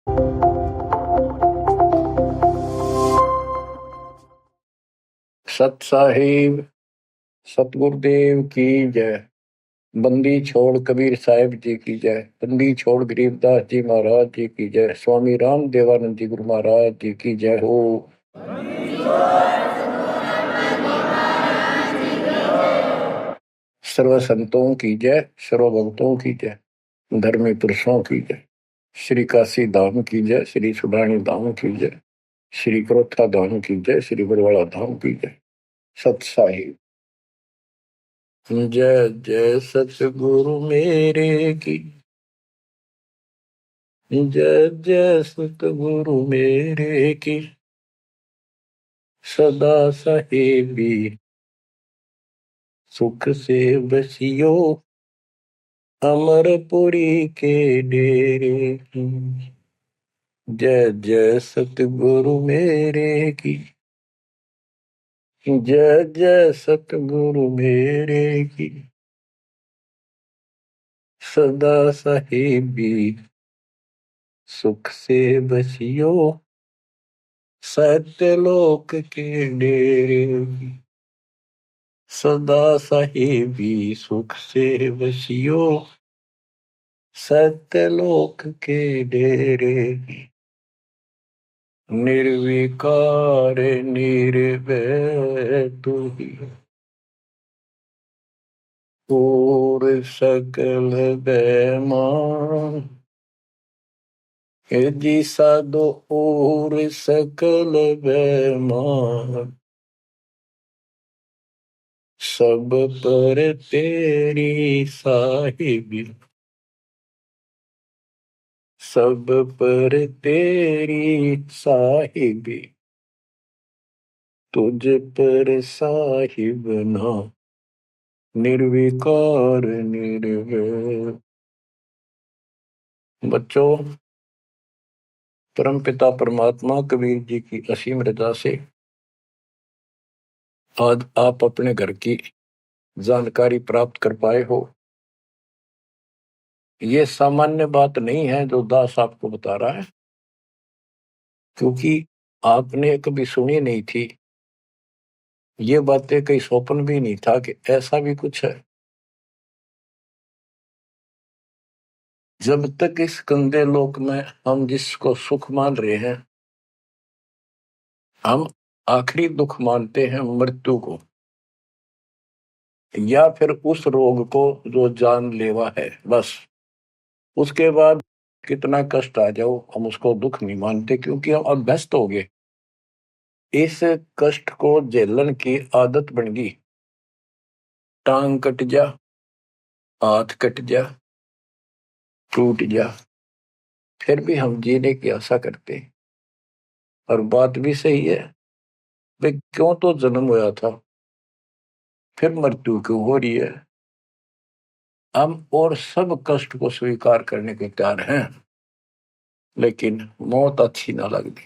सत साहिब सतगुरुदेव की जय। बंदी छोड़ कबीर साहिब जी की जय। बंदी छोड़ गरीबदास जी महाराज जी की जय। स्वामी राम देवानंद जी गुरु महाराज जी की जय हो। सर्व संतों की जय, सर्व भक्तों की जय, धर्मी पुरुषों की जय। श्री काशी धाम की जय, श्री सुडानी धाम की जय, श्री क्रोथा धाम की जय, श्री बरवाड़ा धाम की जय। सत साहिब जय जय सतगुरु मेरे की जय जय सतगुरु मेरे की सदा साहेबी सुख से बसियो अमरपुरी के डेरे की। जय जय सतगुरु मेरे की जय जय सतगुरु मेरे की सदा साहेबी सुख से बसियो सत्यलोक के डेरे की। सदा साहेबी सुख से बसियो सत्यलोक के डेरे की। निर्विकार निर्भय तू ही और सकल बेमान जी साधो और सकल बेमान सब पर तेरी साहिबी सब पर तेरी साहिबी तुझ पर साहिब ना निर्विकार निर्भय। बच्चों, परमपिता परमात्मा कबीर जी की असीम रजा से आज आप अपने घर की जानकारी प्राप्त कर पाए हो। ये सामान्य बात नहीं है जो दास आपको बता रहा है, क्योंकि आपने कभी सुनी नहीं थी। ये बातें कहीं स्वप्न भी नहीं था कि ऐसा भी कुछ है। जब तक इस गंदे लोक में हम जिसको सुख मान रहे हैं, हम आखिरी दुख मानते हैं मृत्यु को, या फिर उस रोग को जो जानलेवा है। बस उसके बाद कितना कष्ट आ जाओ हम उसको दुख नहीं मानते, क्योंकि हम अभ्यस्त हो गए। इस कष्ट को झेलन की आदत बन गई। टांग कट जा, हाथ कट जा, टूट जा, फिर भी हम जीने की आशा करते हैं। और बात भी सही है भाई, क्यों तो जन्म हुआ था, फिर मृत्यु क्यों हो रही है। हम और सब कष्ट को स्वीकार करने के तैयार हैं, लेकिन मौत अच्छी ना लगती।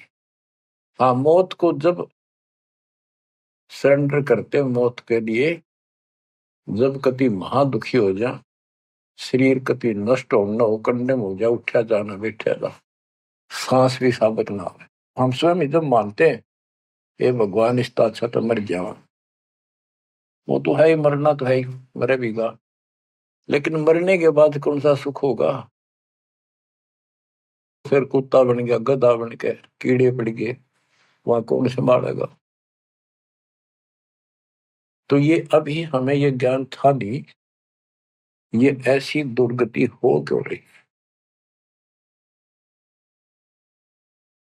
हाँ, मौत को जब सरेंडर करते मौत के लिए, जब कति महादुखी हो जा, शरीर कति नष्ट होना हो, कंडम हो जा, उठा जाना बैठा जा, सांस भी साबित ना हो, हम स्वयं जब मानते हैं ये भगवान इसका अच्छा तो मर जावा। वो तो है ही, मरना तो है ही, मरे भीगा। लेकिन मरने के बाद कौन सा सुख होगा। फिर कुत्ता बन गया, गधा बन के कीड़े पड़ गए, वहां कौन संभालेगा। तो ये अभी हमें ये ज्ञान था नहीं, ये ऐसी दुर्गति हो क्यों रही।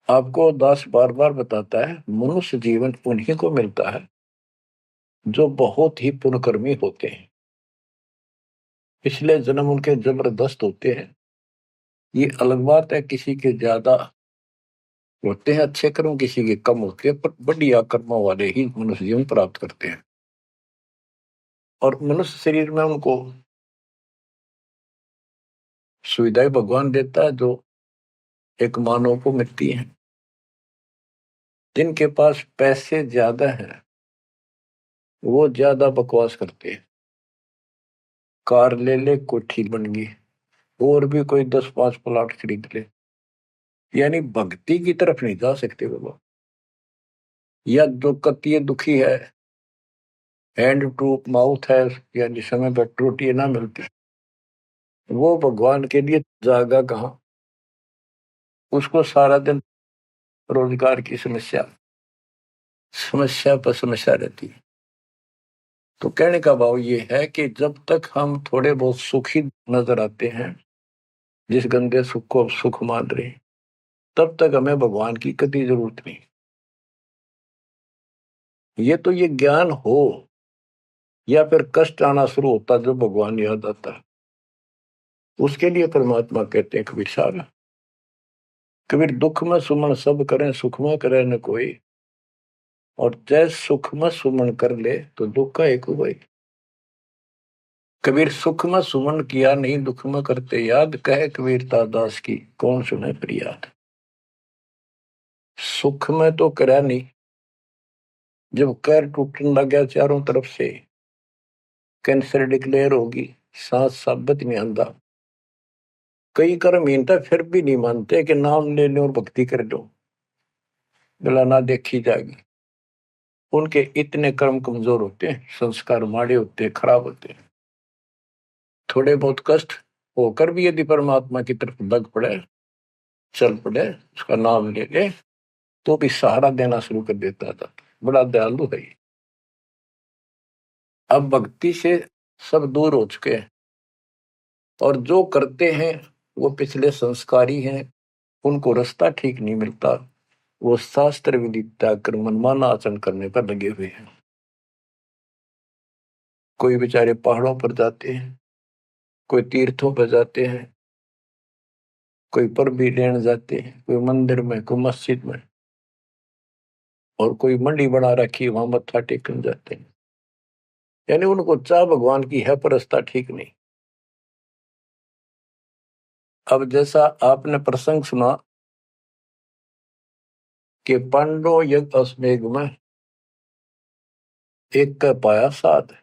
आपको दास बार बार बताता है, मनुष्य जीवन उन्हीं को मिलता है जो बहुत ही पुण्यकर्मी होते हैं। पिछले जन्म उनके जबरदस्त होते हैं। ये अलग बात है, किसी के ज्यादा होते हैं अच्छे कर्म, किसी के कम होते हैं, पर बढ़िया कर्मों वाले ही मनुष्य जीवन प्राप्त करते हैं। और मनुष्य शरीर में उनको सुविधाएं भगवान देता है जो एक मानव को मिलती है। जिनके पास पैसे ज्यादा हैं वो ज्यादा बकवास करते हैं। कार ले ले, कोठी बन गई, और भी कोई 10-5 प्लाट खरीद ले, यानी भक्ति की तरफ नहीं जा सकते वो लोग। या जो कति दुखी है, हैंड टू माउथ है, यानी समय पर रोटी ना मिलती, वो भगवान के लिए जागा कहाँ। उसको सारा दिन रोजगार की समस्या, समस्या पर समस्या रहती है। तो कहने का भाव ये है कि जब तक हम थोड़े बहुत सुखी नजर आते हैं, जिस गंदे सुख को सुख मान रहे हैं, तब तक हमें भगवान की कभी जरूरत नहीं। ये ज्ञान हो या फिर कष्ट आना शुरू होता जब भगवान याद आता, उसके लिए परमात्मा कहते हैं कबीर साहब, कबीर दुख में सुमन सब करें, सुख में करे न कोई, और जैस सुख में सुमन कर ले तो दुख का एक हुआ। कबीर सुख में सुमन किया नहीं, दुख में करते याद, कहे कबीर दास की कौन सुने फरियाद। सुख में तो करा नहीं, जब कैर टूटने लग गया चारों तरफ से, कैंसर डिक्लेयर होगी, सांस साबित नहीं आंदा, कई कर्म हीनता फिर भी नहीं मानते कि नाम ले लो और भक्ति कर लो, गला ना देखी जाएगी। उनके इतने कर्म कमजोर होते हैं, संस्कार माड़े होते हैं, खराब होते हैं। थोड़े बहुत कष्ट होकर भी यदि परमात्मा की तरफ लग पड़े, चल पड़े, उसका नाम ले ले, तो भी सहारा देना शुरू कर देता था। बड़ा दयालु है ये। अब भक्ति से सब दूर हो चुके हैं, और जो करते हैं वो पिछले संस्कारी हैं, उनको रास्ता ठीक नहीं मिलता, वो शास्त्र विधि त्याग कर मनमाना आचरण करने पर लगे हुए हैं। कोई बेचारे पहाड़ों पर जाते हैं, कोई तीर्थों पर जाते हैं, कोई पर भी लेने जाते हैं, कोई मंदिर में, कोई मस्जिद में, और कोई मंडी बना रखी वहां मत्था टेकने जाते हैं। यानी उनको चाह भगवान की है, पर रास्ता ठीक नहीं। अब जैसा आपने प्रसंग सुना कि पांडव यज्ञ अश्वमेध में एक का पाया साध,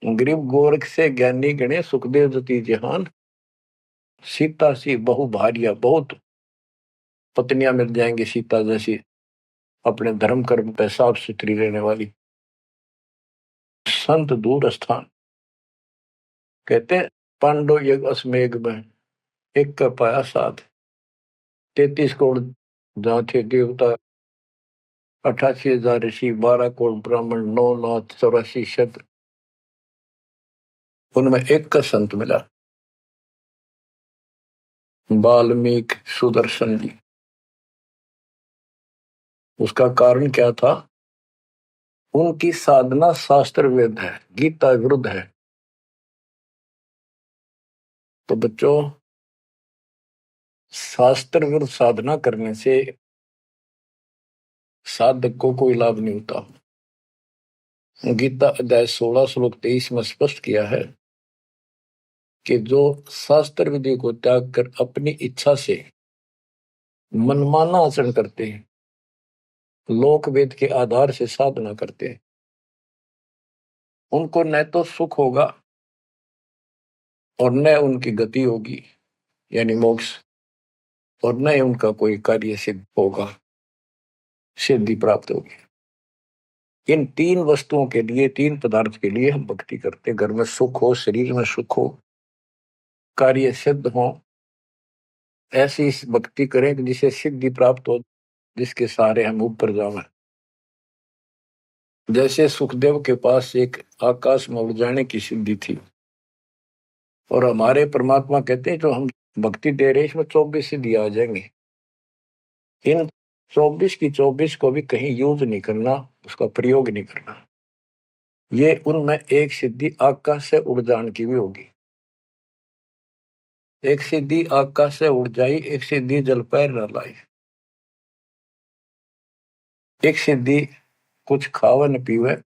गरीब गोरख से ज्ञानी गणे, सुखदेव जति जहान, सीता सी बहु भारिया, बहुत पत्नियां मिल जाएंगी सीता जैसी, अपने धर्म कर्म पे साफ सुथरी रहने वाली। संत दूर स्थान, कहते हैं पांडव यज्ञ अश्वमेध में एक का पाया साध, 33 करोड़ जहाँ थे देवता, 88,000 ऋषि, 12 करोड़ ब्राह्मण, 9 लाख 84 शत, उनमें एक का संत मिला, वाल्मीकि सुदर्शन जी। उसका कारण क्या था? उनकी साधना शास्त्र वेद है, गीता विरुद्ध है। तो बच्चों, शास्त्र विरुद्ध साधना करने से साधक को कोई लाभ नहीं होता। गीता अध्याय 16 श्लोक 23 में स्पष्ट किया है कि जो शास्त्र विधि को त्याग कर अपनी इच्छा से मनमाना आचरण करते हैं, लोक वेद के आधार से साधना करते हैं, उनको न तो सुख होगा और न उनकी गति होगी, यानी मोक्ष, और न ही उनका कोई कार्य सिद्ध होगा, सिद्धि प्राप्त होगी। इन तीन वस्तुओं के लिए, तीन पदार्थ के लिए हम भक्ति करते हैं। घर में सुख हो, शरीर में सुख हो, कार्य सिद्ध हो, ऐसी भक्ति करें कि जिसे सिद्धि प्राप्त हो, जिसके सहारे हम ऊपर जाएं। जैसे सुखदेव के पास एक आकाश में उड़ जाने की सिद्धि थी, और हमारे परमात्मा कहते हैं जो हम भक्ति दे रहे हैं इसमें 24 सिद्धि आ जाएंगे। इन 24 की 24 को भी कहीं यूज नहीं करना, उसका प्रयोग नहीं करना। ये उनमें एक सिद्धि आकाश से उड़ जाने की भी होगी। एक सिद्धि आकाश से उड़ जाई, एक सिद्धि जल पैर न लाई, एक सिद्धि कुछ खावे न पीवे,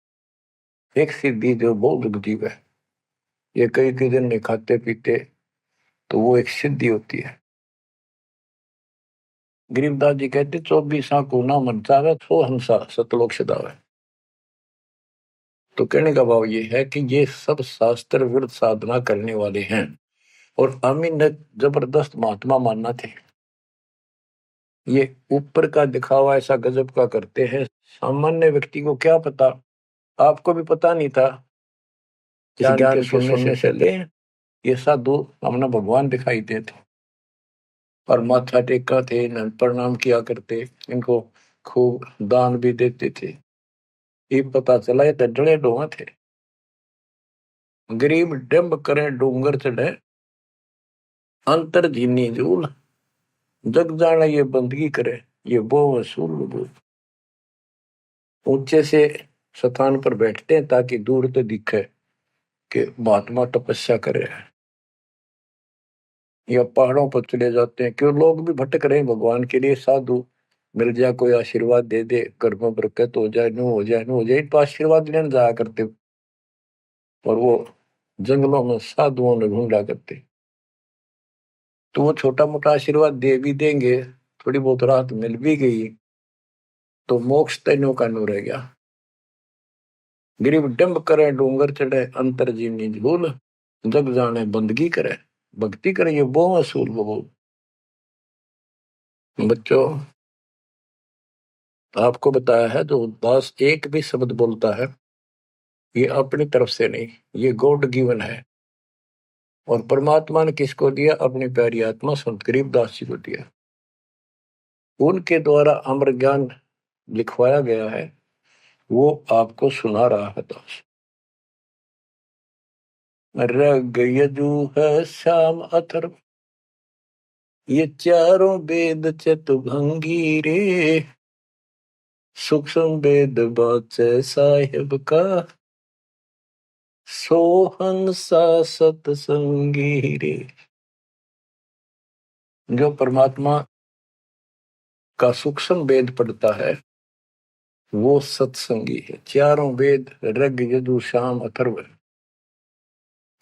एक सिद्धि जो बहुत जीवे। ये कई कई दिन नहीं खाते पीते, तो वो एक सिद्धि होती है। गरीबदास जी कहते 24 को ना मन चावे, सो हंसा सतलोक सदावे। तो कहने का भाव ये है कि ये सब शास्त्र विरुद्ध साधना करने वाले हैं, और अमीन ने जबरदस्त महात्मा मानना थे। ये ऊपर का दिखावा ऐसा गजब का करते हैं, सामान्य व्यक्ति को क्या पता। आपको भी पता नहीं था इस ज्ञान के सुनने से ले ये साधु हमने भगवान दिखाई देते और माथा टेका थे, इन्हें प्रणाम किया करते, इनको खूब दान भी देते थे। ये पता चला ये डले डोहा थे। गरीब डिम्ब करे डूंगर चढ़े, अंतर जीनी झूल, जग जाने ये बंदगी करे, ये बो वसूल बोल। ऊंचे से स्थान पर बैठते हैं ताकि दूर तो दिखे कि महात्मा तपस्या करे हैं, या पहाड़ों पर चले जाते हैं क्यों लोग भी भटक रहे हैं भगवान के लिए। साधु मिल जाए, कोई आशीर्वाद दे दे, घर में बरकत हो जाए, नो हो जाए, नो हो जाए, तो आशीर्वाद लेने जाया करते। और वो जंगलों में साधुओं ने ढूंढा करते, तो वो छोटा मोटा आशीर्वाद दे भी देंगे, थोड़ी बहुत राहत मिल भी गई तो मोक्ष तैनो का नो रह गया। गरीब डंब करे डूंगर चढ़े, अंतर जीवनी झूल, जग जाने बंदगी करे, भक्ति करे, ये वो असूल वो। बच्चों, आपको बताया है जो उदास एक भी शब्द बोलता है ये अपनी तरफ से नहीं, ये गॉड गिवन है। और परमात्मा ने किसको दिया? अपनी प्यारी आत्मा संत गरीबदास जी को दिया। उनके द्वारा अमर ज्ञान लिखवाया गया है, वो आपको सुना रहा है। दास रग यजु है श्याम अथर्व, ये चारों वेद चतुभंगी रे, सूक्ष्म वेद बाचे साहिब का, सोहंसा सतसंगी रे। जो परमात्मा का सूक्ष्म वेद पढ़ता है वो सत्संगी है। चारों वेद ऋग यजु साम अथर्व,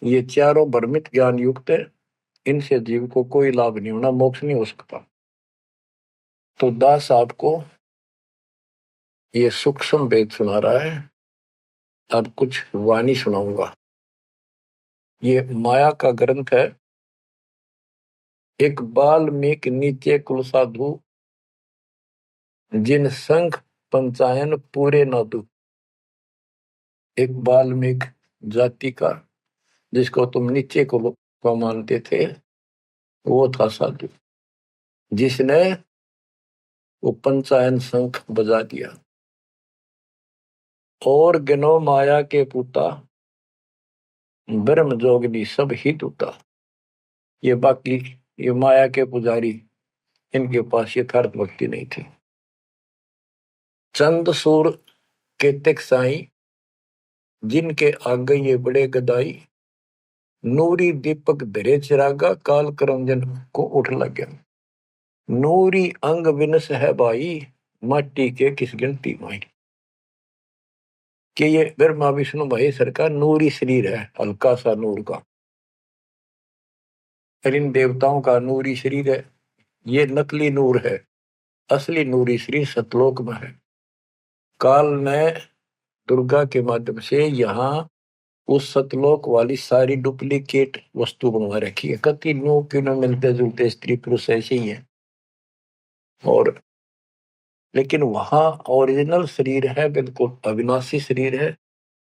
ये चारों भ्रमित ज्ञान युक्त है, इनसे जीव को कोई लाभ नहीं होना, मोक्ष नहीं हो सकता। तो दास आपको ये सूक्ष्म वेद सुना रहा है। अब कुछ वाणी सुनाऊंगा। ये माया का ग्रंथ है। एक बाल्मीक नीचे कुल साधु, जिन संघ पंचायन पूरे नादु। एक बाल्मीक जाति का, जिसको तुम नीचे को मानते थे, वो था साधु, जिसने वो पंचायन शंख बजा दिया। और गिनो माया के पूता, ब्रह्म जोगनी सब ही टूटा। ये बाकी ये माया के पुजारी, इनके पास यथार्थ भक्ति नहीं थी। चंद सूर के तिक साई, जिनके आगे ये बड़े गदाई, नूरी दीपक धरे चिरागा, काल करंजन को उठ लग गया। नूरी अंग विनस है भाई, माटी के किस गिनती माई। कि ये ब्रह्मा विष्णु महेश्वर का नूरी शरीर है, हल्का सा नूर का। और इन देवताओं का नूरी शरीर है, ये नकली नूर है, असली नूरी शरीर सतलोक में है। काल ने दुर्गा के माध्यम से यहाँ उस सतलोक वाली सारी डुप्लीकेट वस्तु बनवा रखी है। कति नो क्यों मिलते जुलते स्त्री पुरुष ऐसे ही है, और लेकिन वहां ओरिजिनल शरीर है, बिल्कुल अविनाशी शरीर है।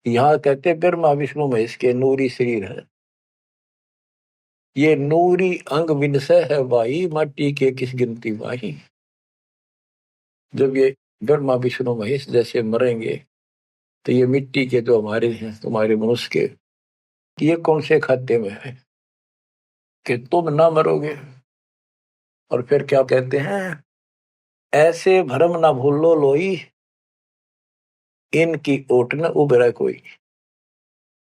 यहाँ कहते ब्रह्मा विष्णु महेश के नूरी शरीर है। ये नूरी अंग विनसय है भाई, माटी के किस गिनती भाई। जब ये ब्रह्मा विष्णु महेश जैसे मरेंगे तो ये मिट्टी के जो हमारे हैं, तुम्हारे मनुष्य के, ये कौन से खाते में है कि तुम ना मरोगे। और फिर क्या कहते हैं? ऐसे भरम ना भूलो लोई, इनकी ओट न उभरा कोई।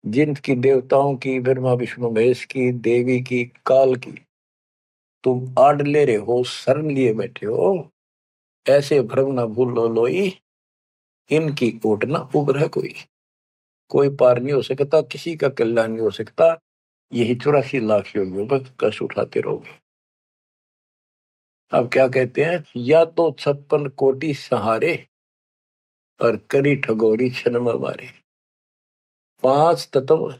जिनकी देवताओं की, ब्रह्मा विष्णु महेश की, देवी की, काल की तुम आड़ ले रहे हो, शरण लिए बैठे हो, ऐसे भ्रम ना भूलो लोई, इनकी ओट ना उभरा कोई। कोई पार नहीं हो सकता, किसी का कल्याण नहीं हो सकता। यही 84 लाख योगियों पर कष्ट उठाते रहोगे। अब क्या कहते हैं? या तो 56 कोटि सहारे, और करी ठगोरी क्षण में मारे। 5 तत्व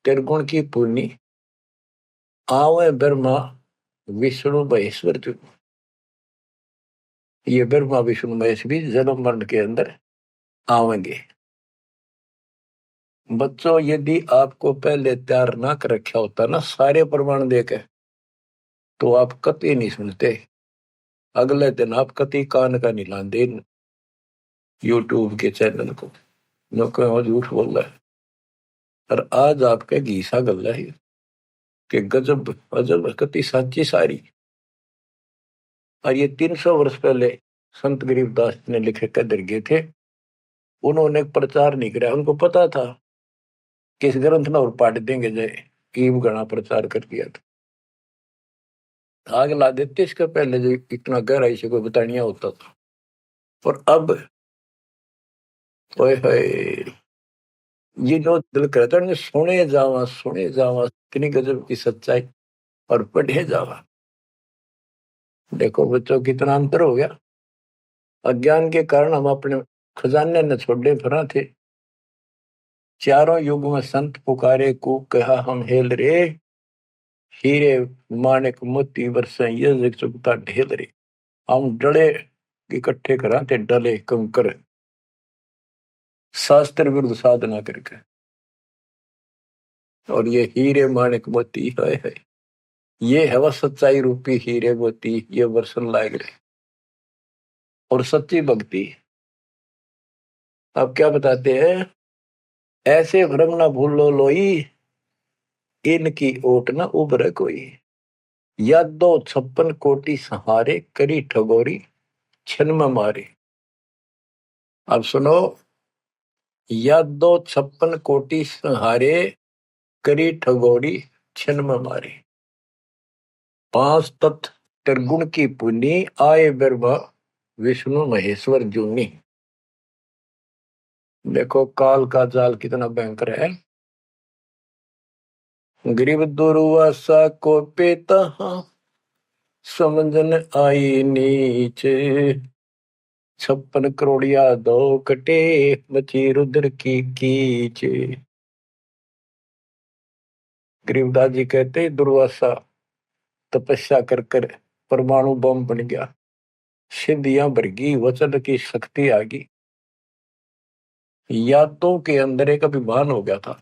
त्रिगुण की पूर्णी, आवे ब्रह्मा विष्णु महेश्वर। ये ब्रह्मा विष्णु महेश भी जन्म मरण के अंदर आवेंगे। बच्चों, यदि आपको पहले तैयार ना कर रखा होता ना सारे प्रमाण देके, तो आप कतई नहीं सुनते। अगले दिन आप कतई कान का नहीं लाते यूट्यूब के चैनल को, जो कहो झूठ बोल रहा है। और आज आपके घीसा गल है कि गजब अजब कति साची सारी। और ये 300 वर्ष पहले संत गरीबदास ने लिखे कदर गए थे। उन्होंने प्रचार नहीं किया, उनको पता था कि इस ग्रंथ ना और पाट देंगे जय कीम गणा प्रचार कर दिया था। आग ला देते इसका पहले जो इतना गहराई से कोई बतानिया होता था। और अब ओए होए, ये जो दिल करता है सुने जावा इतनी गजब की सच्चाई और पढ़े जावा। देखो बच्चों कितना अंतर हो गया। अज्ञान के कारण हम अपने खजाने न छोड़े फिरा थे। चारों युग में संत पुकारे को कहा हम हेल रे, हीरे माणिक मोती बरसे ये जग चुकता ढेल रे। हम डले इकट्ठे करा थे डले कंकर, शास्त्र विरुद्ध साधना करके। और ये हीरे माणिक मोती है ये है वह सच्चाई रूपी हीरे मोती, ये वर्षन लायक रहे और सच्ची भक्ति। अब क्या बताते हैं, ऐसे भ्रम ना भूलो लोई, इनकी ओट न उभरे कोई। या दो 56 कोटि सहारे, करी ठगोरी छन में मारे। अब सुनो, या दो 56 कोटि सहारे, करी ठगोरी छन में मारे। 5 तत्व त्रिगुण की पुनी, आए ब्रह्मा विष्णु महेश्वर जूनी। देखो काल का जाल कितना भयंकर है। गरीब दुर्वासा को पेता समझन आई नीचे, 56 करोड़िया दो कटे, मची रुद्र की कीच। गरीबदास जी कहते दुर्वासा तपस्या कर कर परमाणु बम बन गया, सिद्धियां भरगी, वचन की शक्ति आ गई। यादों के अंदर एक अभिमान हो गया था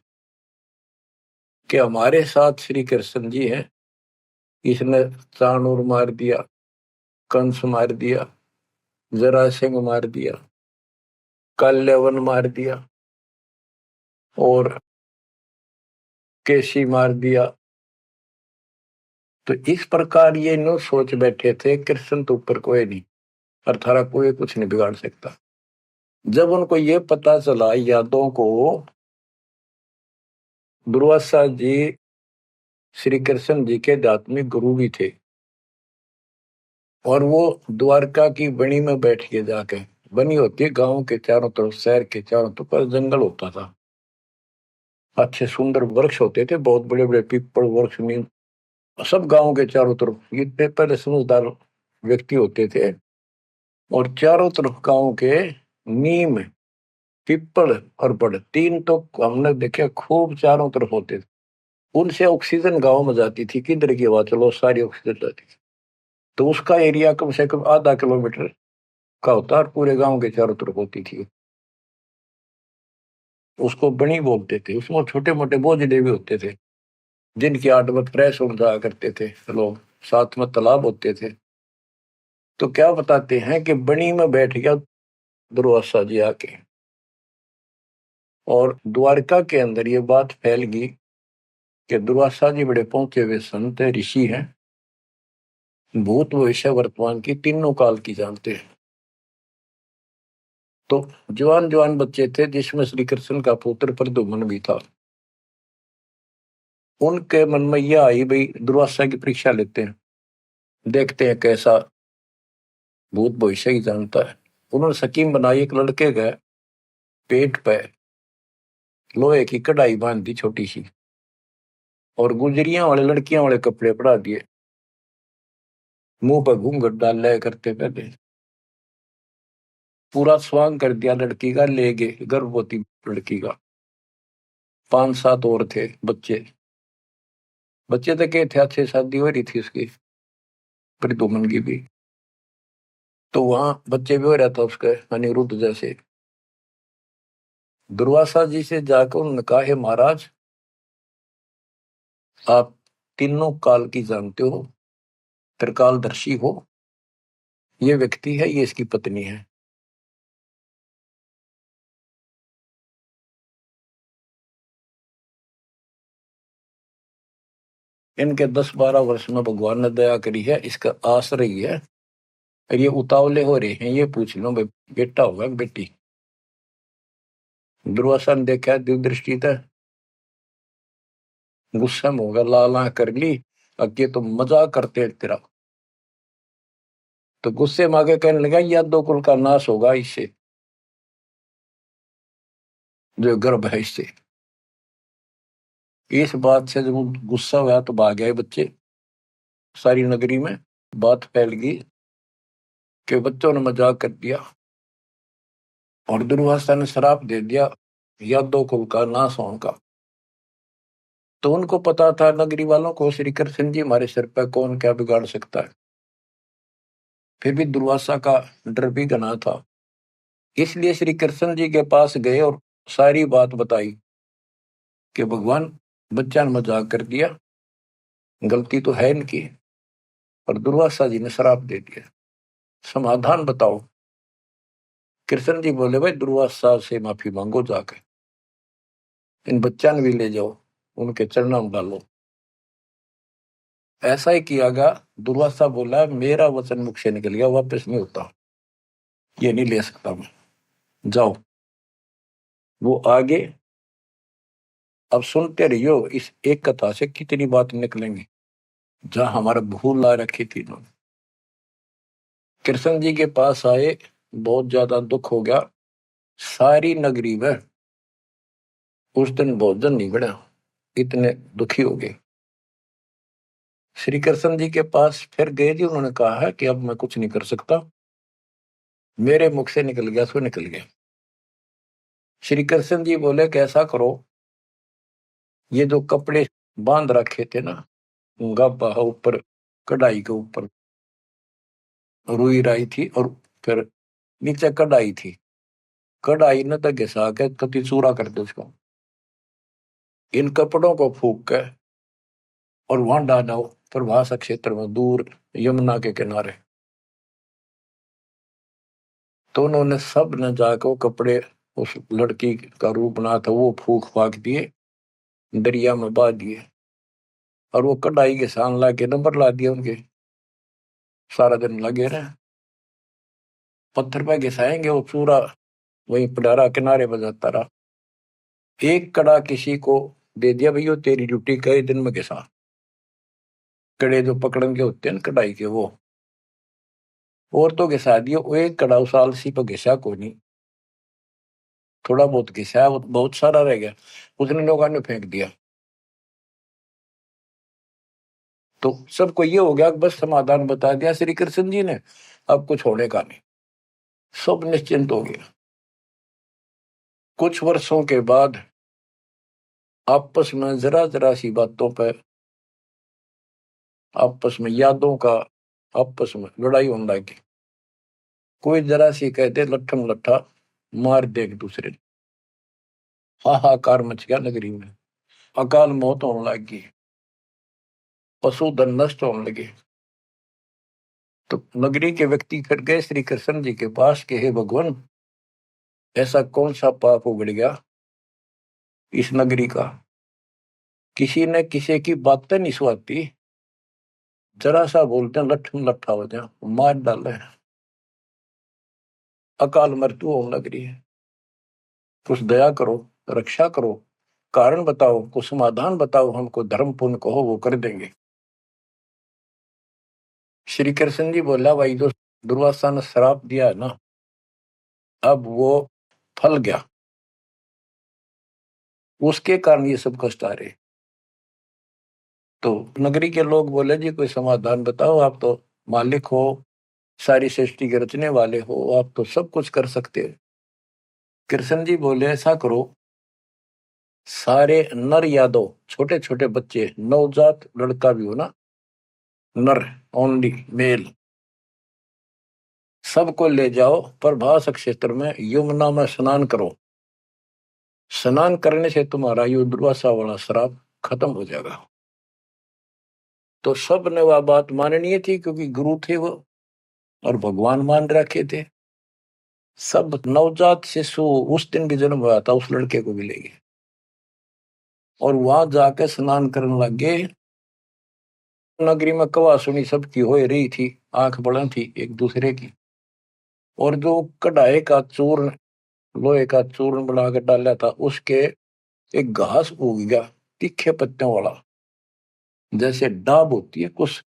कि हमारे साथ श्री कृष्ण जी हैं। इसने चाणूर मार दिया, कंस मार दिया, जरासिंह मार दिया, कल्यवन मार दिया और केसी मार दिया। तो इस प्रकार ये नो सोच बैठे थे कृष्ण तो ऊपर कोई नहीं और थारा कोई कुछ नहीं बिगाड़ सकता। जब उनको ये पता चला यादों को, दुर्वासा जी श्री कृष्ण जी के आध्यात्मिक गुरु भी थे और वो द्वारका की बनी में बैठ के जाके, बनी होती है गांव के चारों तरफ, शहर के चारों तरफ पर जंगल होता था, अच्छे सुंदर वृक्ष होते थे, बहुत बड़े बड़े पीपल वृक्ष, नीम, सब गांव के चारों तरफ। ये पहले समझदार व्यक्ति होते थे और चारों तरफ गांव के नीम, पीपल और बड़, तीन तो हमने देखे खूब चारों तरफ होते थे। उनसे ऑक्सीजन गांव में जाती थी, किधर की हवा चलो सारी ऑक्सीजन जाती थी। तो उसका एरिया कम से कम आधा किलोमीटर का होता और पूरे गांव के चारों तरफ होती थी। उसको बनी बोलते थे। उसमें छोटे मोटे बोझले भी होते थे जिनकी आटमत प्रेस उड़ जाया करते थे लोग, साथ में तालाब होते थे। तो क्या बताते हैं कि बनी में बैठ गया दुर्वासा जी आके, और द्वारका के अंदर ये बात फैल गई कि दुर्वासा जी बड़े पहुंचे हुए संत है, ऋषि हैं, भूत भविष्य वर्तमान की तीनों काल की जानते हैं। तो जवान जवान बच्चे थे जिसमें श्री कृष्ण का पुत्र प्रद्युम्न भी था। उनके मन में यह आई भाई दुर्वासा की परीक्षा लेते हैं, देखते हैं कैसा भूत भविष्य की जानता है। उन्होंने स्कीम बनाई, एक लड़के का पेट पे लोहे की कढ़ाई बांध दी छोटी सी और गुजरियां वाले लड़कियां वाले कपड़े पड़ा दिए, मुंह पर घूंघट डाल लिया करते पहले, पूरा स्वांग कर दिया लड़की का, ले गए गर्भवती लड़की का। 5-7 और थे बच्चे, बच्चे तो क्या थे, अच्छे शादी हो रही थी उसकी प्रद्युम्न की भी। तो वहां बच्चे भी हो रहा था उसके अनिरुद्ध जैसे। दुर्वासा जी से जाकर उन्होंने कहा, हे महाराज, आप तीनों काल की जानते हो, त्रिकालदर्शी हो। ये व्यक्ति है, ये इसकी पत्नी है। इनके 10-12 वर्ष में भगवान ने दया करी है, इसका आश्रय ही है। और ये उतावले हो रहे हैं, ये पूछ लो भाई बेटा होगा कि बेटी। दुर्वासा ने देखा दिव्य दृष्टि था, गुस्सा में होगा, लाला कर ली, अब ये तो मजाक करते हैं तेरा। तो गुस्से में आगे कहने लगा, यह दो कुल का नाश होगा इससे, जो गर्भ है इससे। इस बात से जब गुस्सा हुआ तो भाग गए बच्चे। सारी नगरी में बात फैल गई कि बच्चों ने मजाक कर दिया और दुर्वासा ने श्राप दे दिया या दो कुल का नाश होने का। तो उनको पता था, नगरी वालों को, श्री कृष्ण जी हमारे सिर पर कौन क्या बिगाड़ सकता है। फिर भी दुर्वासा का डर भी घना था, इसलिए श्री कृष्ण जी के पास गए और सारी बात बताई कि भगवान, बच्चा ने मजाक कर दिया, गलती तो है इनकी, और दुर्वासा जी ने श्राप दे दिया, समाधान बताओ। कृष्ण जी बोले, भाई दुर्वासा से माफी मांगो जाकर, इन बच्चा ने भी ले जाओ, उनके चरणों में डालो। ऐसा ही किया गया। दुर्वासा बोला, मेरा वचन मुख से निकल गया, वापस नहीं होता, ये नहीं ले सकता मैं, जाओ। वो आगे, अब सुनते रहियो, इस एक कथा से कितनी बात निकलेंगी, जहां हमारा भूल ला रखी थी इन्होंने। कृष्ण जी के पास आए, बहुत ज्यादा दुख हो गया, सारी नगरी में उस दिन भोजन नहीं बना, इतने दुखी हो गए। श्री कृष्ण जी के पास फिर गए जी, उन्होंने कहा है कि अब मैं कुछ नहीं कर सकता, मेरे मुख से निकल गया सो निकल गया। श्री कृष्ण जी बोले, कैसा करो, ये जो कपड़े बांध रखे थे ना, गाबा ऊपर, कढ़ाई के ऊपर रुई राई थी, और फिर नीचे कढ़ाई थी, कढ़ाई न तो घिसा के कति चूरा कर दो उसको, इन कपड़ों को फूक के और वहां डालो प्रभास क्षेत्र में, दूर यमुना के किनारे। तो उन्होंने सब ने जाकर वो कपड़े, उस लड़की का रूप बना था वो फूक फाक दिए, दरिया में बहा दिए, और वो कढ़ाई के सान ला के नंबर ला दिए उनके। सारा दिन लगे रहे, पत्थर पे घिसाएंगे, वो पूरा वही पडारा किनारे बजाता रहा। एक कड़ा किसी को दे दिया, भैया तेरी ड्यूटी कई दिन में घिसा, कड़े जो पकड़न के होते हैं ना कढ़ाई के, वो और तो घिसा दिया। वो एक कड़ा उस आलसी पर घिसा को नहीं, थोड़ा बहुत घिसा, वो बहुत सारा रह गया, उसने लोगों ने फेंक दिया। तो सबको ये हो गया, बस समाधान बता दिया श्री कृष्ण जी ने, अब कुछ होने का नहीं, सब निश्चिंत हो गया। कुछ वर्षों के बाद आपस में जरा जरा सी बातों पर, आपस में यादों का, आपस में लड़ाई होने लगी। कोई जरा सी कहते लट्ठम लट्ठा मार दे एक दूसरे ने, हाहाकार मच गया नगरी में, अकाल मौत होने लगी, पशुधन नष्ट होने लगे। तो नगरी के व्यक्ति फिर गए श्री कृष्ण जी के पास कि हे भगवान, ऐसा कौन सा पाप उगड़ गया इस नगरी का, किसी ने किसी की बातें नहीं सुहाती, जरा सा बोलते हैं लट्ठम लट्ठा हो जाए, मार डाले, अकाल मृत्यु होने लग रही है। कुछ दया करो, रक्षा करो, कारण बताओ, कुछ समाधान बताओ, हमको धर्म पुण्य कहो, वो कर देंगे। श्री कृष्ण जी बोला, भाई जो दुर्वासा ने श्राप दिया है ना, अब वो फल गया, उसके कारण ये सब कष्ट आ रहे। तो नगरी के लोग बोले, जी कोई समाधान बताओ, आप तो मालिक हो, सारी सृष्टि के रचने वाले हो, आप तो सब कुछ कर सकते हो। कृष्ण जी बोले, ऐसा करो, सारे नर यादव, छोटे छोटे बच्चे, नवजात लड़का भी हो ना, नर, ओनली मेल, सबको ले जाओ प्रभास क्षेत्र में यमुना में स्नान करो, स्नान करने से तुम्हारा ये दुर्वासा वाला श्राप खत्म हो जाएगा। तो सब ने वह बात माननी थी क्योंकि गुरु थे वो और भगवान मान रखे थे। सब नवजात शिशु उस दिन भी जन्म हुआ था उस लड़के को भी ले गए और वहां जाके स्नान करने लग गए। नगरी में कवा सुनी सबकी हो रही थी, आंख बड़ा थी एक दूसरे की। और जो कढ़ाई का चूर्ण, लोहे का चूर्ण बना कर डाला था, उसके एक घास उग गया तीखे पत्तों वाला, जैसे डाब होती है कुछ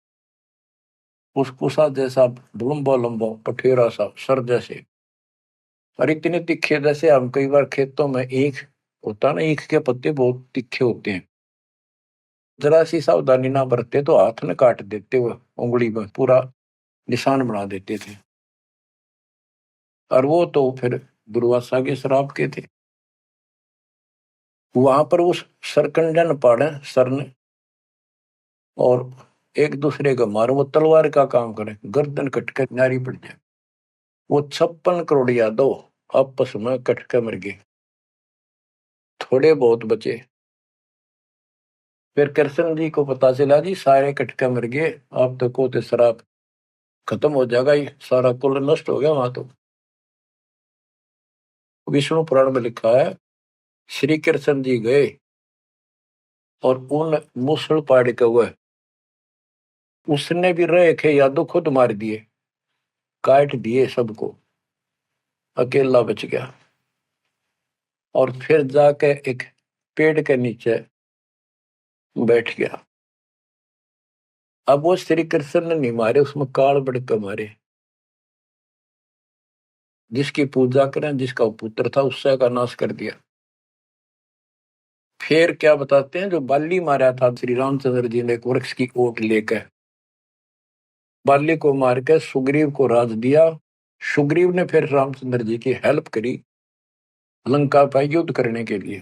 उस कुसा जैसा, लंबा लंबा पठेरा सा सर जैसे, और इतने तीखे जैसे हम कई बार खेतों में ईख होता ना, ईख के पत्ते बहुत तीखे होते हैं, जरा सी सावधानी ना बरते तो हाथ में काट देते, वो उंगली में पूरा निशान बना देते थे। और वो तो फिर दुर्वासा के श्राप के थे। वहां पर उस सरकंडन पाड़े सर ने और एक दूसरे को मारो, वो तलवार का काम करे, गर्दन कटके नारी पड़ जाए। वो 56 करोड़ यादव आपस में कटके मर गए, थोड़े बहुत बचे। फिर कृष्ण जी को पता चला जी सारे कटके मर गए, आप तो को शराब खत्म हो जाएगा, ही सारा कुल नष्ट हो गया। वहां तो विष्णु पुराण में लिखा है, श्री कृष्ण जी गए और उन मूसल पाड़ के हुए, उसने भी रहे थे यादव खुद मार दिए, काट दिए सबको, अकेला बच गया। और फिर जाके एक पेड़ के नीचे बैठ गया। अब वो श्री कृष्ण ने नहीं मारे, उसमें काल बढ़ मारे। जिसकी पूजा करें, जिसका पुत्र था उससे का नाश कर दिया। फिर क्या बताते हैं, जो बाली मारा था श्री रामचंद्र जी ने एक वृक्ष की ओट लेकर, बाली को मार के सुग्रीव को राज दिया। सुग्रीव ने फिर रामचंद्र जी की हेल्प करी लंका पर युद्ध करने के लिए।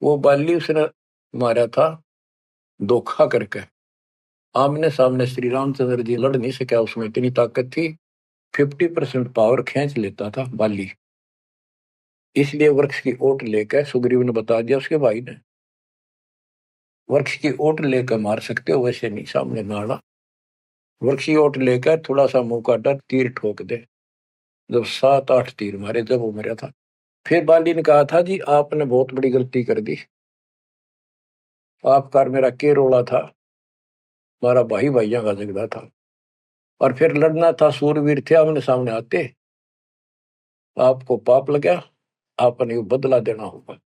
वो बाली उसने मारा था धोखा करके, आमने सामने श्री रामचंद्र जी लड़ नहीं सका, उसमें इतनी ताकत थी, 50% पावर खींच लेता था बाली। इसलिए वृक्ष की ओट लेकर सुग्रीव ने बता दिया उसके भाई ने, वृक्ष की ओट लेकर मार सकते हो, वैसे नहीं सामने नाड़ा। वृक्ष की ओट लेकर थोड़ा सा मुंह काटा, तीर ठोक दे। जब 7-8 तीर मारे, जब वो मरा था। फिर बाली ने कहा था जी आपने बहुत बड़ी गलती कर दी, आपका मेरा के रोला था, हमारा भाई भाइयों का झगड़ा था और फिर लड़ना था, सूरवीर थे आमने सामने आते, आपको पाप लगा, आपने बदला देना होगा।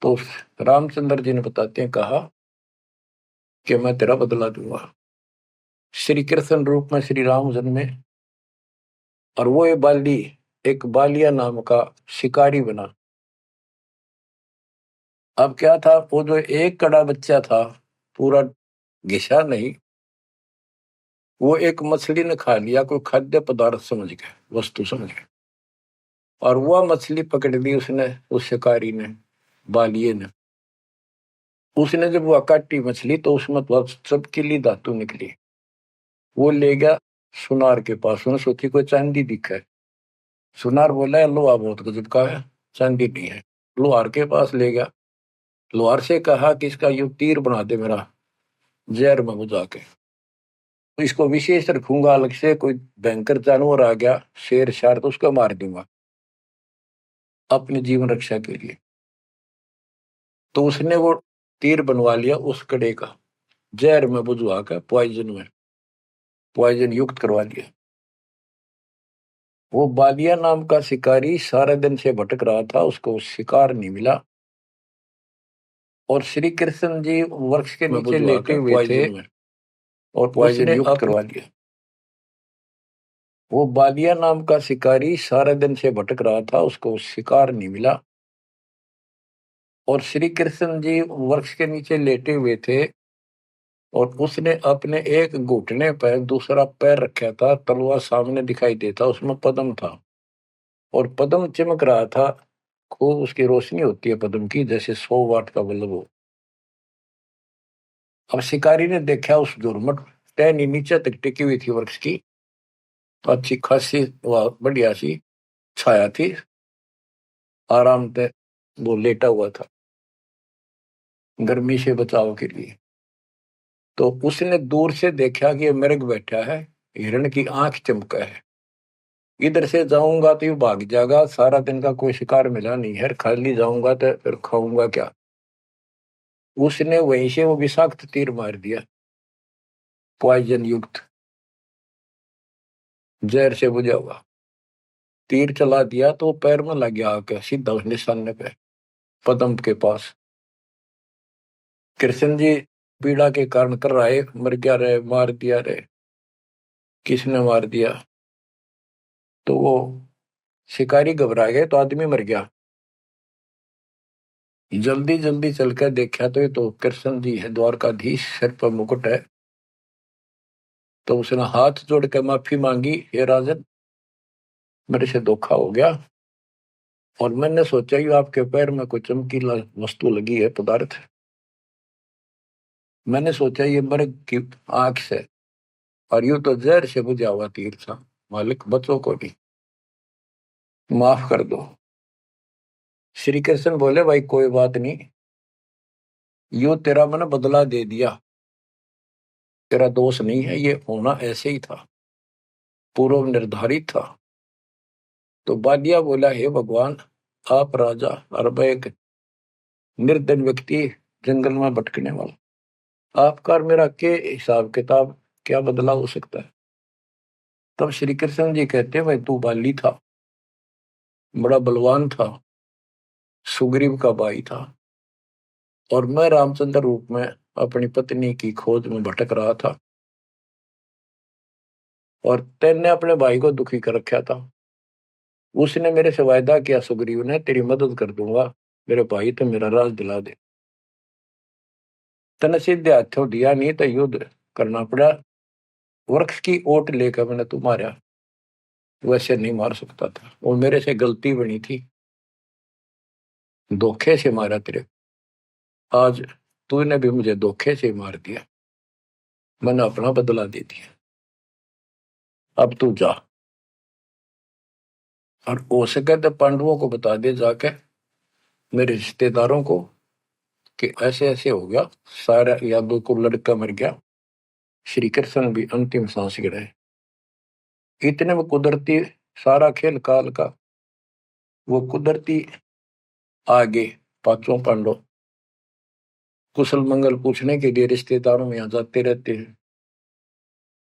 तो रामचंद्र जी ने बताते हैं, कहा कि मैं तेरा बदला दूंगा। श्री कृष्ण रूप में श्री राम जन्मे और वो ये बाली एक बालिया नाम का शिकारी बना। अब क्या था, वो जो एक कड़ा बच्चा था, पूरा घिसा नहीं, वो एक मछली ने खा लिया, कोई खाद्य पदार्थ समझ के, वस्तु समझ के, और वह मछली पकड़ ली उसने, उस शिकारी ने, बालिए ने। उसने जब वह काटी मछली तो उसमें तो चपकीली धातु निकली। वो ले गया सुनार के पास, उसने सोची कोई चांदी दिखा है। सुनार बोला है लोहा बहुत गजब का है, चांदी नहीं है। लोहार के पास ले गया, लोहार से कहा कि इसका यू तीर बना दे मेरा, जहर में बुझा के, तो इसको विशेष रखूंगा, अलग से कोई भयंकर जानवर आ गया, शेर शार, तो उसको मार दूंगा अपने जीवन रक्षा के लिए। तो उसने वो तीर बनवा लिया उस कड़े का, जहर में बुझवा कर, पॉइजन युक्त करवा लिया। वो बालिया नाम का शिकारी सारे दिन से भटक रहा था, उसको शिकार नहीं मिला, और श्री कृष्ण जी वृक्ष के नीचे लेटे हुए थे और पॉइजन युक्त करवा लिया। वो बालिया नाम का शिकारी सारे दिन से भटक रहा था, उसको शिकार नहीं मिला, और श्री कृष्ण जी वृक्ष के नीचे लेटे हुए थे और उसने अपने एक घुटने पर दूसरा पैर रखा था, तलवार सामने दिखाई देता, उसमें पद्म था और पद्म चमक रहा था, खूब उसकी रोशनी होती है पद्म की, जैसे 100 वाट का बल्ब हो। अब शिकारी ने देखा उस झुरमुट टहनी नीचे तक टिकी हुई थी वृक्ष की, अच्छी खासी बढ़िया सी छाया थी, आराम से वो लेटा हुआ था गर्मी से बचाव के लिए। तो उसने दूर से देखा कि ये मृग बैठा है, हिरण की आंख चमका है, इधर से जाऊंगा तो ये भाग जाएगा, सारा दिन का कोई शिकार मिला नहीं है, खाली जाऊंगा तो फिर खाऊंगा क्या। उसने वहीं से वो विषाक्त तीर मार दिया, पॉइजन युक्त, जहर से बुझा हुआ तीर चला दिया। तो पैर में लग गया आके सीधा उस निशाने पे, पदम के पास। कृष्ण जी पीड़ा के कारण कर रहे, मर गया रे, मार दिया रे, किसने मार दिया। तो वो शिकारी घबरा गए, तो आदमी मर गया। जल्दी जल्दी चलकर देखा तो ये तो कृष्ण जी है, द्वारकाधीश, सिर पर मुकुट है। तो उसने हाथ जोड़ कर माफी मांगी, हे राजन, मेरे से धोखा हो गया, और मैंने सोचा कि आपके पैर में कोई चमकीला वस्तु लगी है, पदार्थ। मैंने सोचा ये मृग की आंख से, और यूं तो जहर से बुझा हुआ तीर था। मालिक, बच्चों को भी माफ कर दो। श्री कृष्ण बोले, भाई कोई बात नहीं, यो तेरा मैंने बदला दे दिया, तेरा दोष नहीं है, ये होना ऐसे ही था, पूर्व निर्धारित था। तो बादिया बोला, हे भगवान, आप राजा और मैं एक निर्धन व्यक्ति, जंगल में भटकने वाला, आपका और मेरा के हिसाब किताब, क्या बदला हो सकता है। तब श्री कृष्ण जी कहते, भाई तू बाली था, बड़ा बलवान था, सुग्रीव का भाई था, और मैं रामचंद्र रूप में अपनी पत्नी की खोज में भटक रहा था, और तेने अपने भाई को दुखी कर रखा था। उसने मेरे से वायदा किया, सुग्रीव ने, तेरी मदद कर दूंगा, मेरे भाई तो मेरा राज दिला दे। तने सीधे हाथों दिया नहीं तो युद्ध करना पड़ा, वृक्ष की ओट लेकर मैंने तू मारा, वैसे नहीं मार सकता था, वो मेरे से गलती बनी थी, धोखे से मारा तेरे, आज तूने भी मुझे धोखे से मार दिया, मैंने अपना बदला दे दिया, अब तू जा, और हो सके तो पांडवों को बता दे जाके, मेरे रिश्तेदारों को, कि ऐसे ऐसे हो गया, सारा यादव को लड़का मर गया, श्री कृष्ण भी अंतिम सांस गिराए। इतने में कुदरती, सारा खेल काल का, वो कुदरती आगे पांचों पांडव कुशल मंगल पूछने के लिए रिश्तेदारों में आ जाते रहते हैं।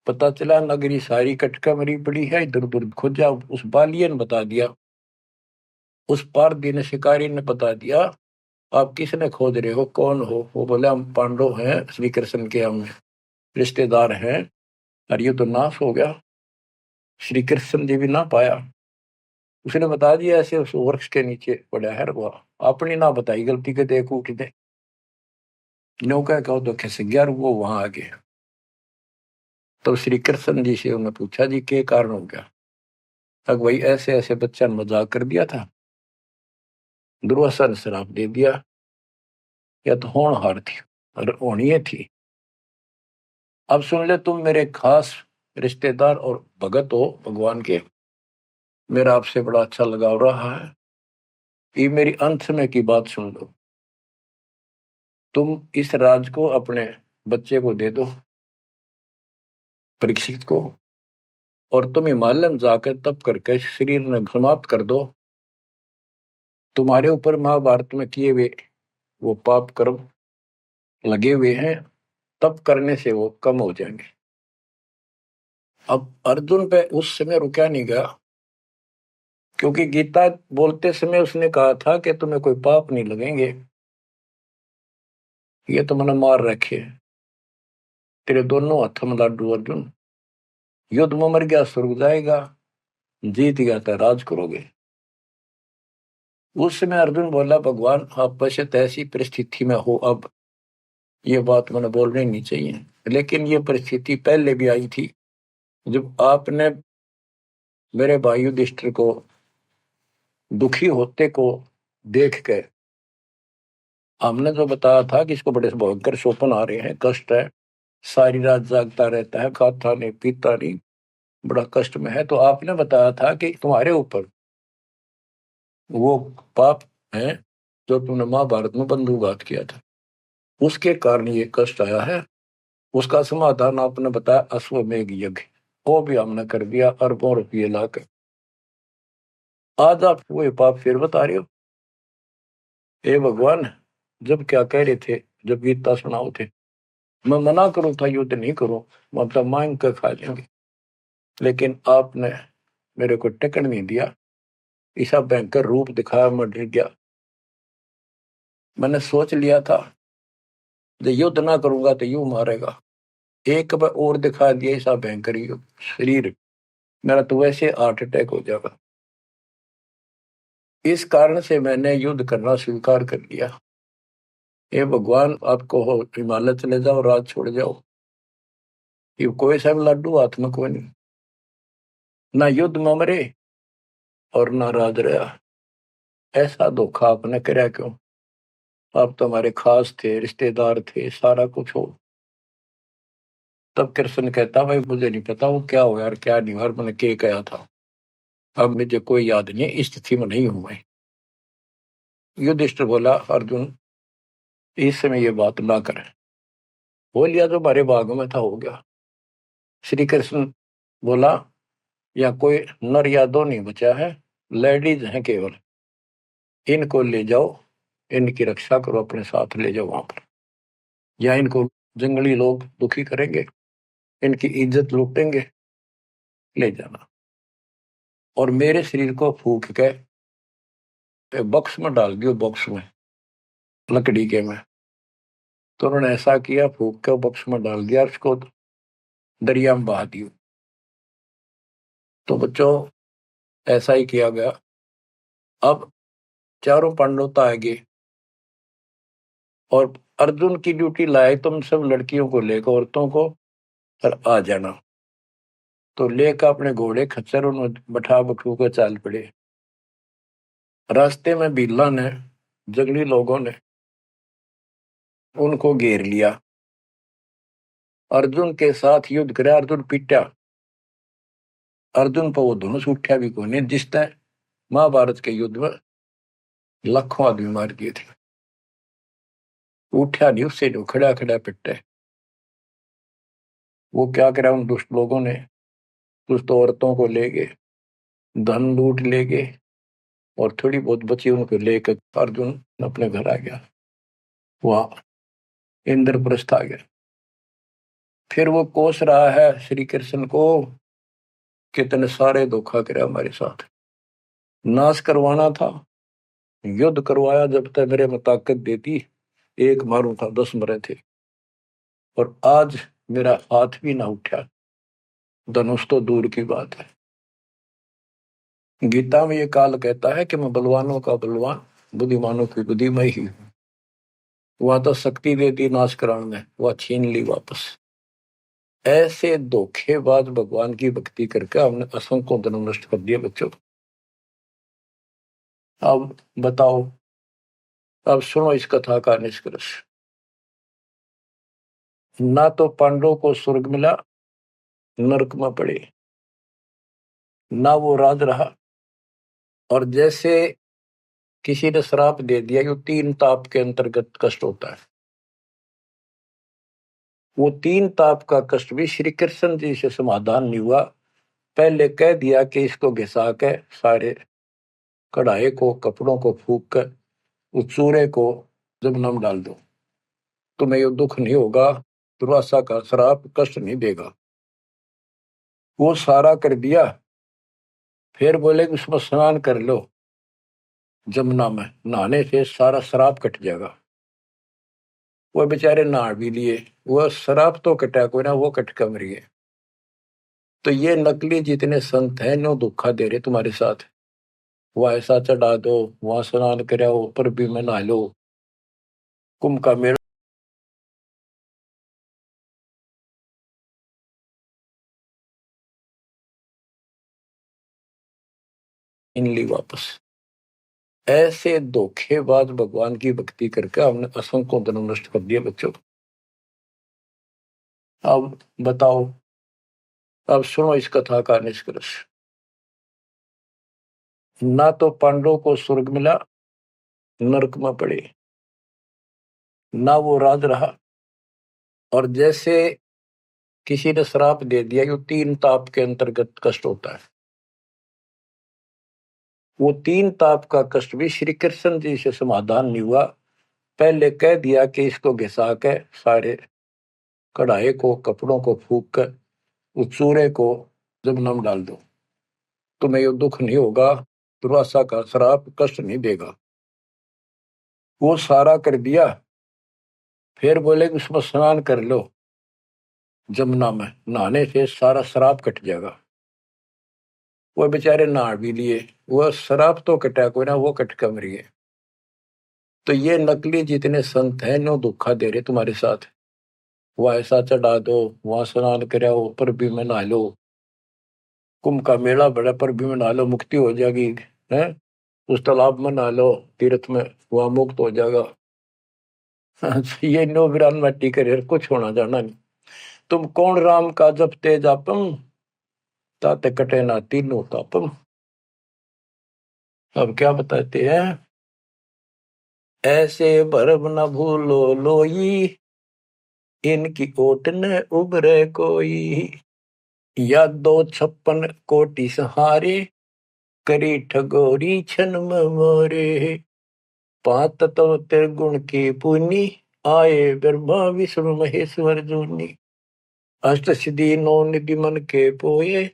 पता चला नगरी सारी कटका मरी पड़ी है, इधर उधर खोजा, उस बालिए ने बता दिया, उस पार दिन शिकारी ने बता दिया, आप किसने खोज रहे हो, कौन हो। वो बोले, हम पांडव हैं, श्री कृष्ण के हम रिश्तेदार हैं, और ये तो नाश हो गया, श्री कृष्ण जी भी ना पाया। उसने बता दिया, ऐसे उस वृक्ष के नीचे पड़ा है, वो अपनी ना बताई गलती के, देख उठ दे, नौका कहो तो खिस गया, वो वहां आ गए। तो श्री कृष्ण जी से उन्होंने पूछा, जी क्या कारण हो गया। तक वही ऐसे ऐसे बच्चा ने मजाक कर दिया था, दुर्वासा ने श्राप दे दिया, या तो होनहार थी और होनी थी। अब सुन ले, तुम मेरे खास रिश्तेदार और भगत हो भगवान के, मेरा आपसे बड़ा अच्छा लगाव रहा है, ये मेरी अंत समय की बात सुन लो। तुम इस राज को अपने बच्चे को दे दो, परीक्षित को, और तुम हिमालय में जाकर तप करके शरीर में समाप्त कर दो। तुम्हारे ऊपर महाभारत में किए हुए वो पाप कर्म लगे हुए हैं, तप करने से वो कम हो जाएंगे। अब अर्जुन पे उस समय रुका नहीं गया, क्योंकि गीता बोलते समय उसने कहा था कि तुम्हें कोई पाप नहीं लगेंगे, ये तो मैंने मार रखे, तेरे दोनों हाथों में लाडू अर्जुन, युद्ध में मर गया स्वर्ग जाएगा, जीत गया तो राज करोगे। उस समय अर्जुन बोला, भगवान आप बशत ऐसी परिस्थिति में हो, अब ये बात मैंने बोलनी नहीं चाहिए, लेकिन ये परिस्थिति पहले भी आई थी, जब आपने मेरे भाई युधिष्ठिर को दुखी होते को देख के, हमने जो बताया था कि इसको बड़े भयंकर स्वप्न आ रहे हैं, कष्ट है, सारी रात जागता रहता है, खाता नहीं पीता नहीं, बड़ा कष्ट में है। तो आपने बताया था कि तुम्हारे ऊपर वो पाप है जो तुमने महाभारत में बंधुघात किया था, उसके कारण ये कष्ट आया है। उसका समाधान आपने बताया अश्वमेघ यज्ञ, वो भी हमने कर दिया अरबों रुपये लाकर। आज आप वो पाप फिर बता रहे हो। हे भगवान, जब क्या कह रहे थे, जब गीता सुनाओ थे, मैं मना करूं था युद्ध नहीं करूं, मतलब मांग कर खा लेंगे, लेकिन आपने मेरे को टिकट नहीं दिया। ऐसा भयंकर रूप दिखाया, मैं डर गया। मैंने सोच लिया था जो युद्ध ना करूंगा तो यूं मारेगा, एक बार और दिखा दिया ऐसा भयंकर शरीर, मेरा तो वैसे हार्ट अटैक हो जाएगा। इस कारण से मैंने युद्ध करना स्वीकार कर लिया। हे भगवान, आपको हो हिमालय चले जाओ, राज छोड़ जाओ, ये कोई सा भी लाडू हाथ में कोई नहीं, ना युद्ध में मरे और ना राज रहा। ऐसा धोखा आपने कराया क्यों? आप तो हमारे खास थे, रिश्तेदार थे, सारा कुछ हो। तब कृष्ण कहता, भाई मुझे नहीं पता वो क्या हो यार, क्या नहीं, और मैंने क्या कहा था, अब मुझे कोई याद नहीं है, इस स्थिति में नहीं हूं मैं। युधिष्ठिर बोला, अर्जुन इस समय ये बात ना करें। हो लिया जो हमारे भाग में था, हो गया। श्री कृष्ण बोला, या कोई नर या दो नहीं बचा है, लेडीज हैं केवल, इनको ले जाओ, इनकी रक्षा करो, अपने साथ ले जाओ वहां पर, या इनको जंगली लोग दुखी करेंगे, इनकी इज्जत लूटेंगे, ले जाना। और मेरे शरीर को फूक के बॉक्स में डाल दियो, बॉक्स में, लकड़ी के में। तो उन्होंने ऐसा किया, फूक के बॉक्स में डाल दिया, उसको दरिया में बहा दियो। तो बच्चों, ऐसा ही किया गया। अब चारों पांडव तो आगे, और अर्जुन की ड्यूटी लाए, तुम सब लड़कियों को लेकर, औरतों को, और आ जाना। तो लेकर अपने घोड़े खच्चर उन्हें बैठा बठू कर चाल पड़े। रास्ते में बिल्ला ने, जंगली लोगों ने उनको घेर लिया, अर्जुन के साथ युद्ध करे। अर्जुन पीटा, अर्जुन पर वो धनुष उठा भी कोई नहीं, जिसने महाभारत के युद्ध में लाखों आदमी मार दिए थे, उठा नहीं, उससे जो खड़ा खड़ा पिटे। वो क्या करा उन दुष्ट लोगों ने, दुष्ट औरतों को ले गए, धन लूट ले गए, और थोड़ी बहुत बची उनको लेकर अर्जुन अपने घर आ गया, वहां इंद्रप्रस्थ आ गया। फिर वो कोस रहा है श्री कृष्ण को, कितने सारे धोखा करे हमारे साथ, नाश करवाना था, युद्ध करवाया, जब तक मेरे में ताकत देती एक मारू था 10 मरे थे, और आज मेरा हाथ भी ना उठा, धनुष तो दूर की बात है। गीता में ये काल कहता है कि मैं बलवानों का बलवान, बुद्धिमानों की बुद्धि में ही हूं। वहां तो शक्ति दे दी नाश कराने, वह छीन ली वापस। ऐसे धोखेबाज भगवान की भक्ति करके हमने असंख्यों जन्म नष्ट कर दिए बच्चों। अब बताओ, अब सुनो इस कथा का निष्कर्ष। ना तो पांडवों को स्वर्ग मिला, नरक में पड़े, ना वो राज रहा, और जैसे किसी ने श्राप दे दिया, ये 3 ताप के अंतर्गत कष्ट होता है, वो 3 ताप का कष्ट भी श्री कृष्ण जी से समाधान नहीं हुआ। पहले कह दिया कि इसको घिसा के सारे कढ़ाई को, कपड़ों को फूक कर उस चूरे को जमुना में डाल दो, तुम्हें ये दुख नहीं होगा, दुर्वासा का श्राप कष्ट नहीं देगा। वो सारा कर दिया। फिर बोले कि उसमें स्नान कर लो, जमुना में नहाने से सारा श्राप कट जाएगा। वो बेचारे नहा भी लिए, वो श्राप तो कटा कोई ना, वो कट कम रही है। तो ये नकली जितने संत हैं, नो धोखा दे रहे तुम्हारे साथ, वह ऐसा चढ़ा दो, वहां स्नान कराओ, ऊपर भी में नहा लो, कुंभ का मेला इन ली वापस। ऐसे धोखेबाज भगवान की भक्ति करके हमने असंख्यों जन्म नष्ट कर दिए बच्चों। अब बताओ, अब सुनो इस कथा का निष्कर्ष। ना तो पांडवों को स्वर्ग मिला, नरक में पड़े, ना वो राज रहा, और जैसे किसी ने श्राप दे दिया, ये 3 ताप के अंतर्गत कष्ट होता है। वो 3 ताप का कष्ट भी श्री कृष्ण जी से समाधान नहीं हुआ। पहले कह दिया कि इसको घिसा के सारे कढ़ाई को, कपड़ों को फूक कर उस चूरे को जमुना में डाल दो, तुम्हें ये दुख नहीं होगा, दुर्वासा का श्राप कष्ट नहीं देगा। वो सारा कर दिया। फिर बोले कि उसमें स्नान कर लो, जमुना में नहाने से सारा श्राप कट जाएगा। वो बेचारे नहा भी लिए, वो श्राप तो कटा कोई ना, वो कट कर मरिए। तो ये नकली जितने संत हैं नो धोखा दे रहे तुम्हारे साथ। वह ऐसा चढ़ा दो, वहां स्नान कराओ, पर भी में नहा लो, कुंभ का मेला बड़ा, पर भी में नहा लो, मुक्ति हो जाएगी है। उस तालाब में नहा लो, तीर्थ में, वहां मुक्त हो जाएगा। ये नो विरान मट्टी करे, कुछ होना जाना नहीं। तुम कौन राम का जपते जापम, ताते कटे ना तीनों तापम। अब क्या बताते हैं, ऐसे भरम न भूलो लोई, इनकी ओट न उबरे कोई। या 256 कोटि सहारे, करी ठगोरी छन मोरे। 5 तत्व त्रिगुण की पुनी, आए ब्रह्मा विष्णु महेश्वर जूनी। अष्ट सिद्धि 9 निधि मन के पोए,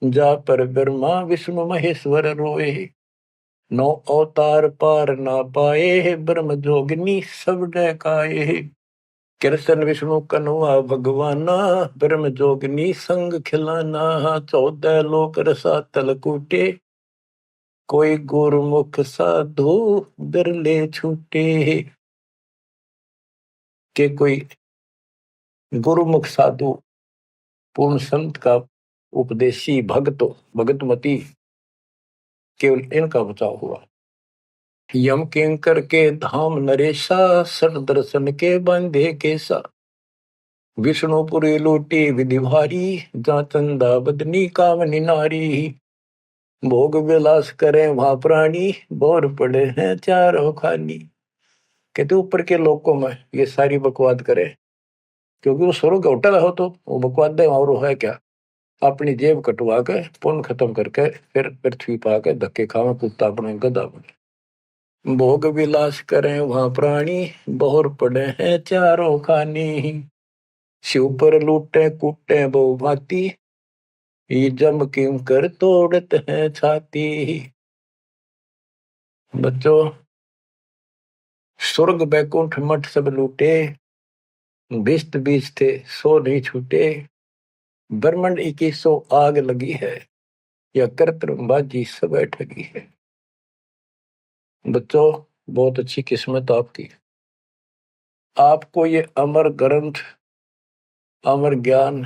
जा पर ब्रह्मा विष्णु महेश्वर रोए। 9 अवतार पार ना पाए, ब्रह्म जोगिनी सब डकाए। कृष्ण विष्णु कन्हवा भगवाना, ब्रह्म जोगिनी संग खिलाना। 14 लोक रसातल कूटे, कोई गुरुमुख साधु बिरले छूटे। के कोई गुरुमुख साधु पूर्ण संत का उपदेशी भक्त भगतमती, केवल इनका बचाव हुआ। यम किंकर के धाम नरेशा, सर दर्शन के बंधे केसा। विष्णुपुरी लूटी विधि भारी, जा चंदा बदनी कामनी नारी। भोग विलास करें वहां प्राणी, बोर पड़े हैं चारों खानी। कहते ऊपर के लोकों में ये सारी बकवाद करे, क्योंकि वो स्वर्ग होटल हो तो वो बकवाद है, और है क्या, अपनी जेब कटवा के पुण्य खत्म करके फिर पृथ्वी पा के धक्के खावे, कुत्ता बने गधा बने। भोग विलास करें वहां प्राणी, बोर पड़े हैं चारों खानी। शिव पर लूटे कूटे बहु भांति, ये जम किम कर तोड़ते हैं छाती। बच्चों, स्वर्ग बैकुंठ मठ सब लूटे, बिस्त बीज थे सो नहीं छूटे। ब्रह्मंड 2100 आग लगी है, या कर्तबाजी सब ठगी है। बच्चों, बहुत अच्छी किस्मत आपकी, आपको ये अमर ग्रंथ, अमर ज्ञान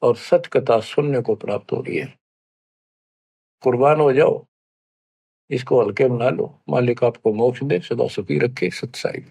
और सच कथा सुनने को प्राप्त हो रही है। कुर्बान हो जाओ, इसको हल्के बना लो। मालिक आपको मोक्ष दे, सदा सुखी रखे। सत्साई।